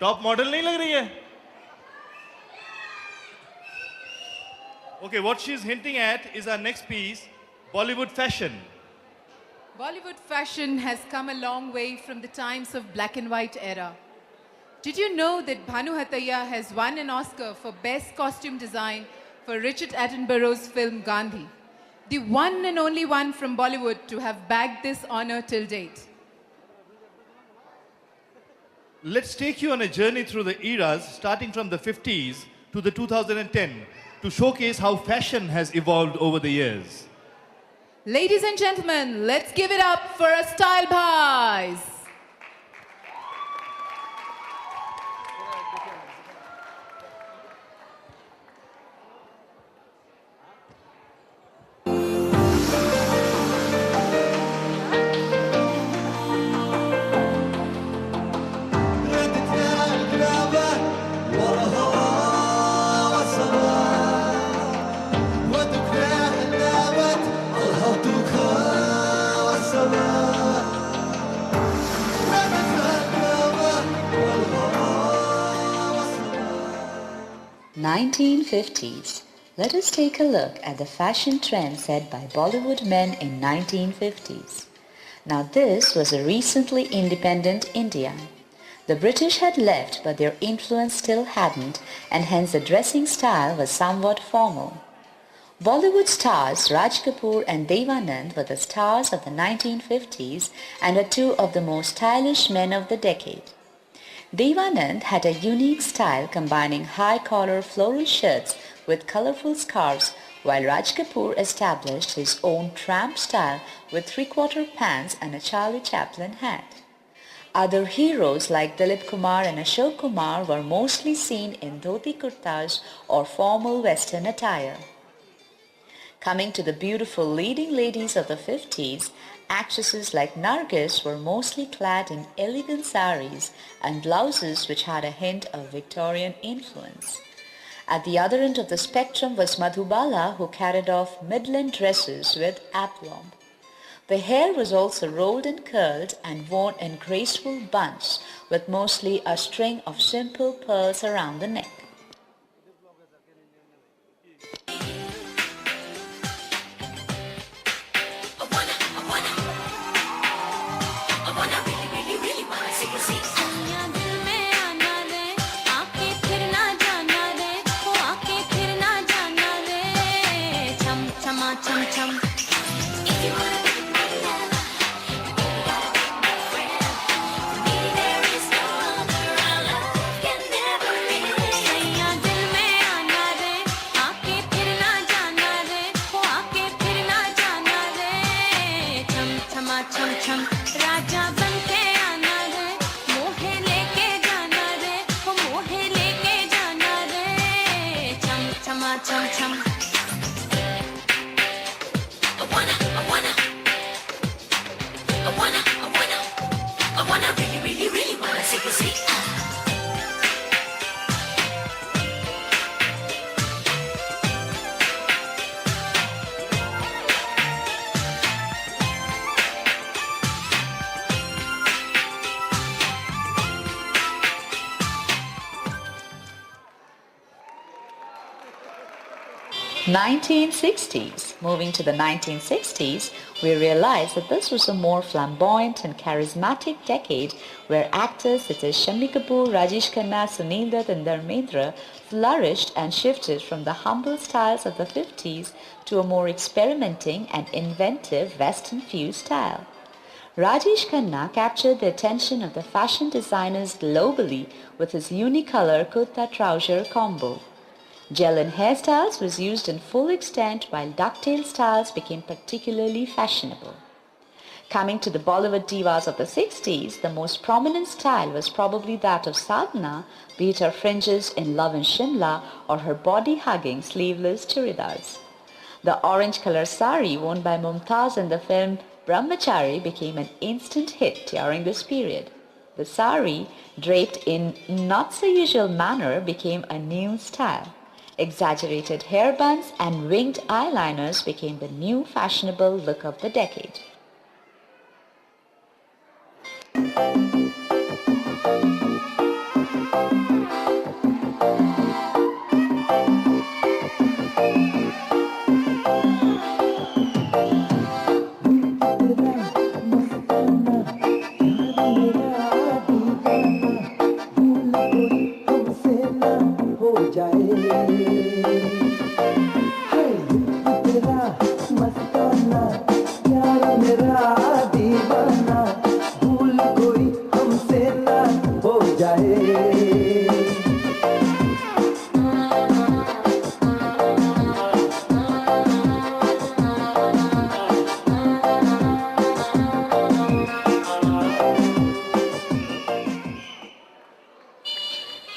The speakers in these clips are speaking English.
Top model नहीं लग रही है? Okay, what she's hinting at is our next piece, Bollywood fashion. Bollywood fashion has come a long way from the times of black and white era. Did you know that Bhanu Hataya has won an Oscar for Best Costume Design for Richard Attenborough's film Gandhi? The one and only one from Bollywood to have bagged this honor till date. Let's take you on a journey through the eras starting from the 50s to the 2010 to showcase how fashion has evolved over the years. Ladies and gentlemen, let's give it up for our style pies. (1950s). Let us take a look at the fashion trend set by Bollywood men in 1950s. Now this was a recently independent India. The British had left, but their influence still hadn't, and hence the dressing style was somewhat formal. Bollywood stars Raj Kapoor and Dev Anand were the stars of the 1950s and were two of the most stylish men of the decade. Dev Anand had a unique style combining high-collar floral shirts with colorful scarves, while Raj Kapoor established his own tramp style with three-quarter pants and a Charlie Chaplin hat. Other heroes like Dilip Kumar and Ashok Kumar were mostly seen in dhoti kurtas or formal western attire. Coming to the beautiful leading ladies of the 50s, actresses like Nargis were mostly clad in elegant saris and blouses which had a hint of Victorian influence. At the other end of the spectrum was Madhubala, who carried off midland dresses with aplomb. The hair was also rolled and curled and worn in graceful bunches with mostly a string of simple pearls around the neck. (1960s). Moving to the 1960s, we realize that this was a more flamboyant and charismatic decade where actors such as Shammi Kapoor, Rajesh Khanna, Sunil Dutt and Dharmendra flourished and shifted from the humble styles of the 50s to a more experimenting and inventive western fused style. Rajesh Khanna captured the attention of the fashion designers globally with his unicolor kurta trouser combo. Gel and hairstyles was used in full extent, while ducktail styles became particularly fashionable. Coming to the Bollywood divas of the 60s, the most prominent style was probably that of Sadhana, be it her fringes in Love and Shimla or her body-hugging sleeveless churidars. The orange color sari worn by Mumtaz in the film Brahmachari became an instant hit during this period. The sari, draped in not-so-usual manner, became a new style. Exaggerated hair buns and winged eyeliners became the new fashionable look of the decade.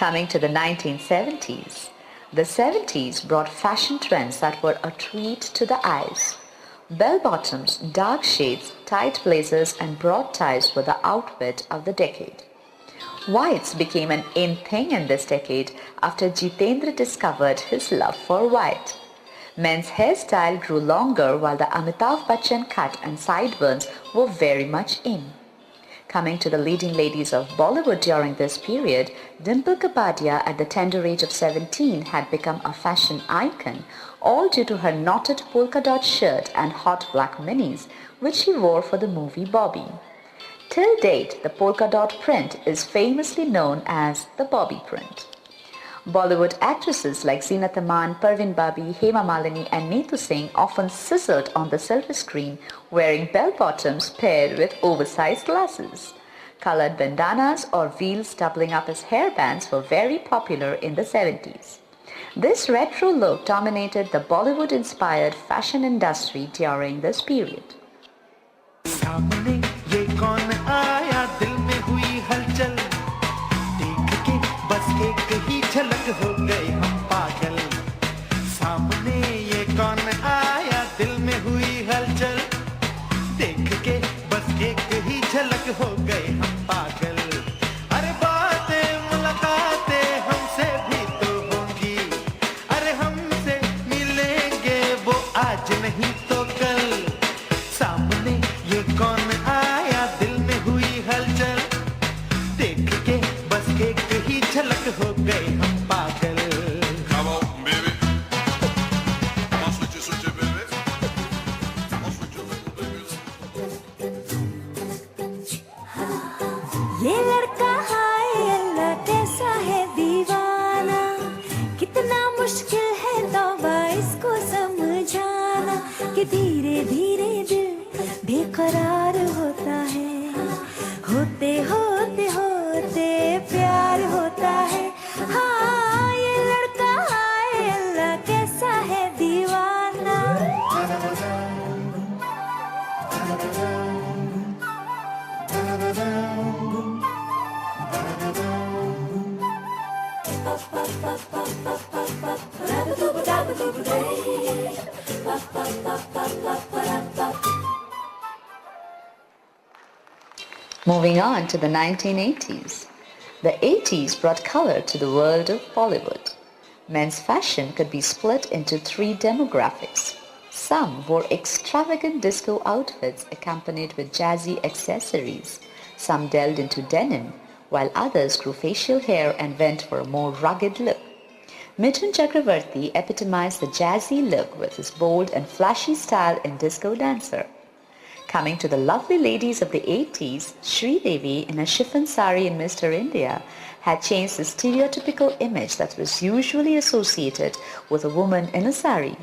Coming to the 1970s, the 70s brought fashion trends that were a treat to the eyes. Bell-bottoms, dark shades, tight blazers and broad ties were the outfit of the decade. Whites became an in thing in this decade after Jitendra discovered his love for white. Men's hairstyle grew longer while the Amitabh Bachchan cut and sideburns were very much in. Coming to the leading ladies of Bollywood during this period, Dimple Kapadia at the tender age of 17 had become a fashion icon, all due to her knotted polka dot shirt and hot black minis, which she wore for the movie Bobby. Till date, the polka dot print is famously known as the Bobby print. Bollywood actresses like Zeenat Aman, Parveen Babi, Hema Malini and Neetu Singh often sizzled on the silver screen wearing bell-bottoms paired with oversized glasses. Colored bandanas or veils doubling up as hairbands were very popular in the 70s. This retro look dominated the Bollywood-inspired fashion industry during this period. झलक हो गए हम पागल सामने ये कौन आया दिल में हुई हलचल देख के बस एक ही झलक हो गए हम पागल अरे बातें मुलाकातें हमसे भी तो होंगी अरे हमसे मिलेंगे वो आज नहीं तो कल सामने ये कौन आया दिल में हुई हलचल देख के बस एक ही झलक हो गए हम पागल Come on, baby. Come on, switch it, baby. Come on, switch it, baby. ये लड़का हाय अल्लाह कैसा है दीवाना कितना मुश्किल है तौबा इसको समझाना कि धीरे धीरे दिल बेकरार होता है होते होते होते प्यार होता है हाँ ये लड़का हाय अल्लाह कैसा है दीवाना Moving on to the 1980s. The 80s brought color to the world of Bollywood. Men's fashion could be split into three demographics. Some wore extravagant disco outfits accompanied with jazzy accessories. Some delved into denim, while others grew facial hair and went for a more rugged look. Mithun Chakravarti epitomized the jazzy look with his bold and flashy style in Disco Dancer. Coming to the lovely ladies of the 80s, Sridevi in a chiffon sari in Mr. India had changed the stereotypical image that was usually associated with a woman in a sari.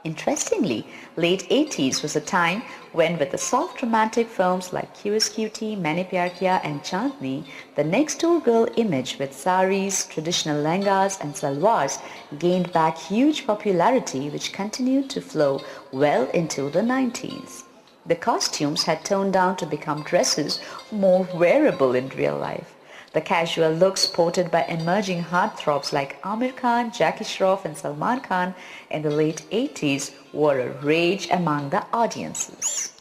Interestingly, late 80s was a time when with the soft romantic films like QSQT, Maine Pyar Kiya and Chandni, the next door girl image with saris, traditional lehengas and salwars gained back huge popularity which continued to flow well into the 90s. The costumes had toned down to become dresses more wearable in real life. The casual looks sported by emerging heartthrobs like Amir Khan, Jackie Shroff and Salman Khan in the late 80s were a rage among the audiences.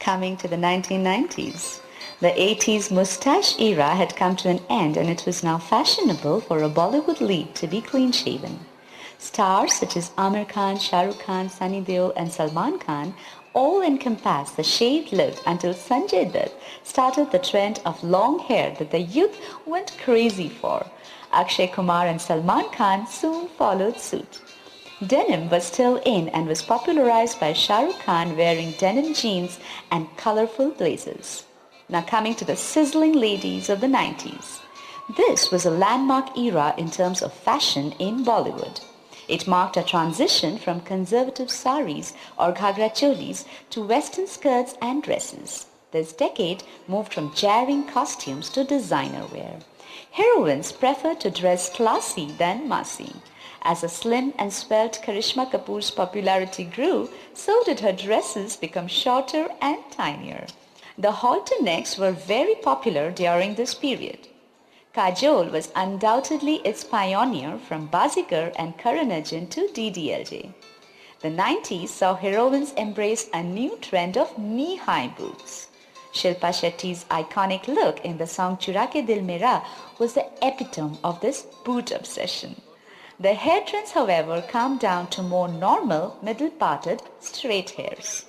Coming to the 1990s. The 80s moustache era had come to an end and it was now fashionable for a Bollywood lead to be clean-shaven. Stars such as Amir Khan, Shah Rukh Khan, Sunny Deol and Salman Khan all encompassed the shaved look until Sanjay Dutt started the trend of long hair that the youth went crazy for. Akshay Kumar and Salman Khan soon followed suit. Denim was still in and was popularized by Shah Rukh Khan wearing denim jeans and colorful blazers. Now coming to the sizzling ladies of the 90s. This was a landmark era in terms of fashion in Bollywood. It marked a transition from conservative saris or ghagra cholis to western skirts and dresses. This decade moved from jarring costumes to designer wear. Heroines preferred to dress classy than massy. As a slim and svelte Karishma Kapoor's popularity grew, so did her dresses become shorter and tinier. The halter necks were very popular during this period. Kajol was undoubtedly its pioneer from Bazigar and Karan Arjun to DDLJ. The 90s saw heroines embrace a new trend of knee-high boots. Shilpa Shetty's iconic look in the song Chura Ke Dil Mera was the epitome of this boot obsession. The hair trends, however, calmed down to more normal, middle-parted, straight hairs.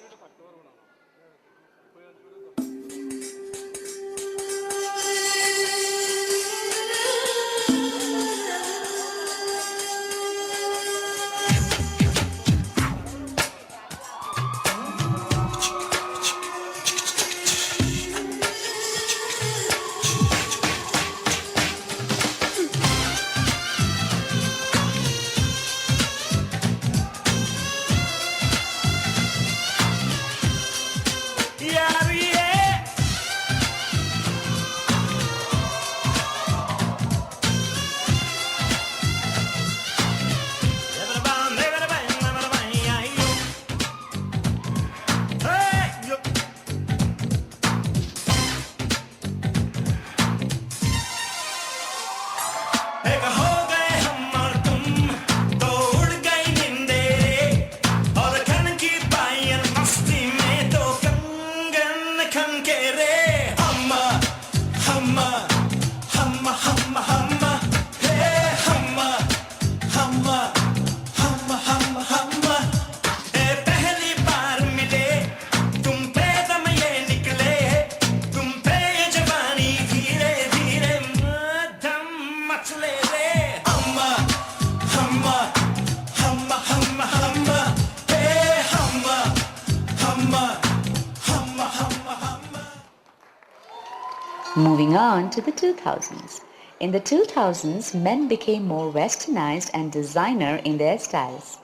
Moving on to the 2000s. In the 2000s, men became more westernized and designer in their styles.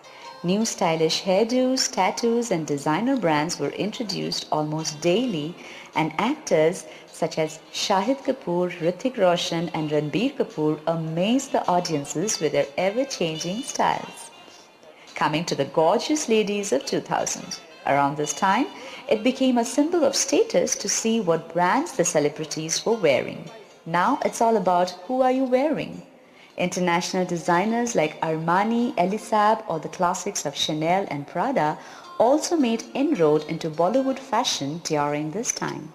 New stylish hairdos, tattoos and designer brands were introduced almost daily and actors such as Shahid Kapoor, Hrithik Roshan and Ranbir Kapoor amazed the audiences with their ever-changing styles. Coming to the gorgeous ladies of 2000. Around this time, it became a symbol of status to see what brands the celebrities were wearing. Now it's all about who are you wearing. International designers like Armani, Elisab or the classics of Chanel and Prada also made inroad into Bollywood fashion during this time.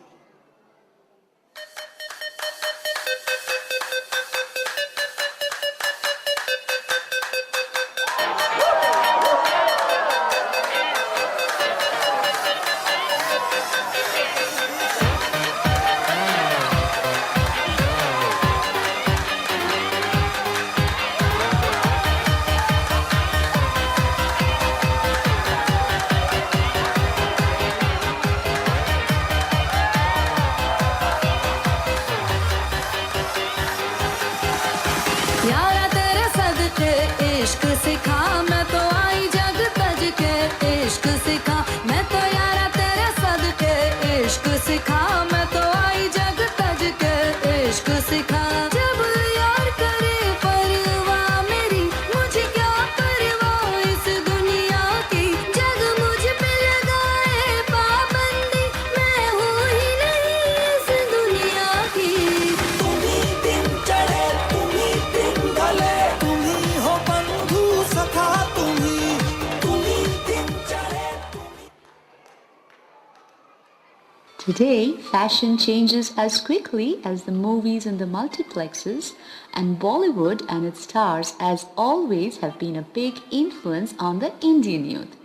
Today, fashion changes as quickly as the movies and the multiplexes, and Bollywood and its stars, as always, have been a big influence on the Indian youth.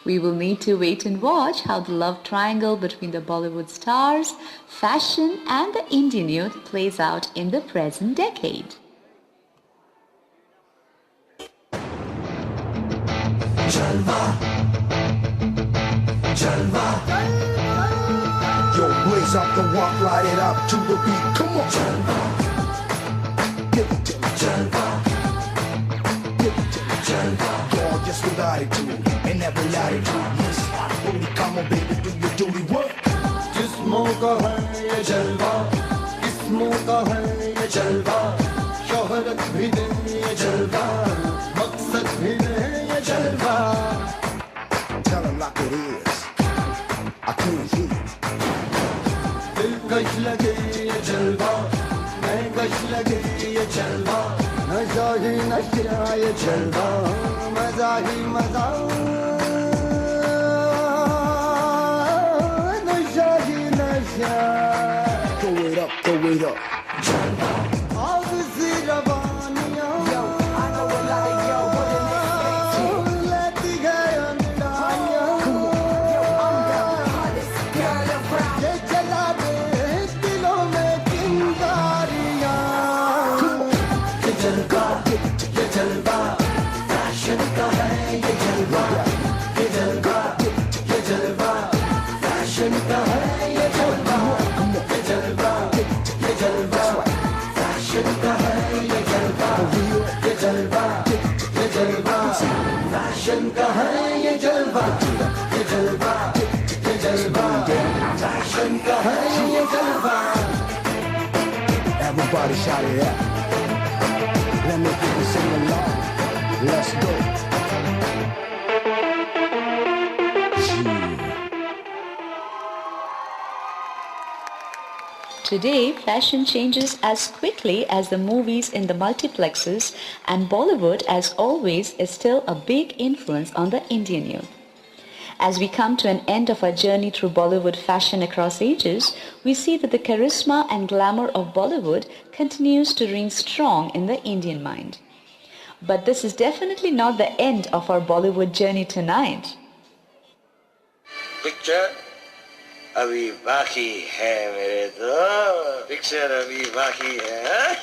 We will need to wait and watch how the love triangle between the Bollywood stars, fashion, and the Indian youth plays out in the present decade. Yo, blaze up the walk, light it up to the beat. Come on. Give it to me. Give it to me. Gorgeous with attitude in every latitude. Yes, holy, come on, baby, do your duty work. जिस्मों का है ये जलवा, किस्मों का है ये जलवा, शोहरत भी दे ये जलवा, मकसद भी दे ये जलवा. Tell them like it is. I can't hear you. दिलकश लगे ये जलवा, महकश लगे ये जलवा, नशा ही नशा ये जलवा, मजा ही मजा, नशा ही नशा. Throw it up, throw it up. आग सी रवानियां, लेती गए अंगड़ाइयां, ये जला दे दिलों में चिंगारियां. ये जलवा, फैशन का है ये जलवा, ये जलवा, फैशन का है ये जलवा, ये जलवा, फैशन का है ये जलवा, ये जलवा, फैशन का है ये जलवा, ये जलवा, फैशन का है ये जलवा. Everybody shout it out. Let me hear you sing along. Let's go. Today, fashion changes as quickly as the movies in the multiplexes, and Bollywood, as always, is still a big influence on the Indian youth. As we come to an end of our journey through Bollywood fashion across ages, we see that the charisma and glamour of Bollywood continues to ring strong in the Indian mind. But this is definitely not the end of our Bollywood journey tonight. Picture अभी बाकी है मेरे दोस्त, picture अभी बाकी है.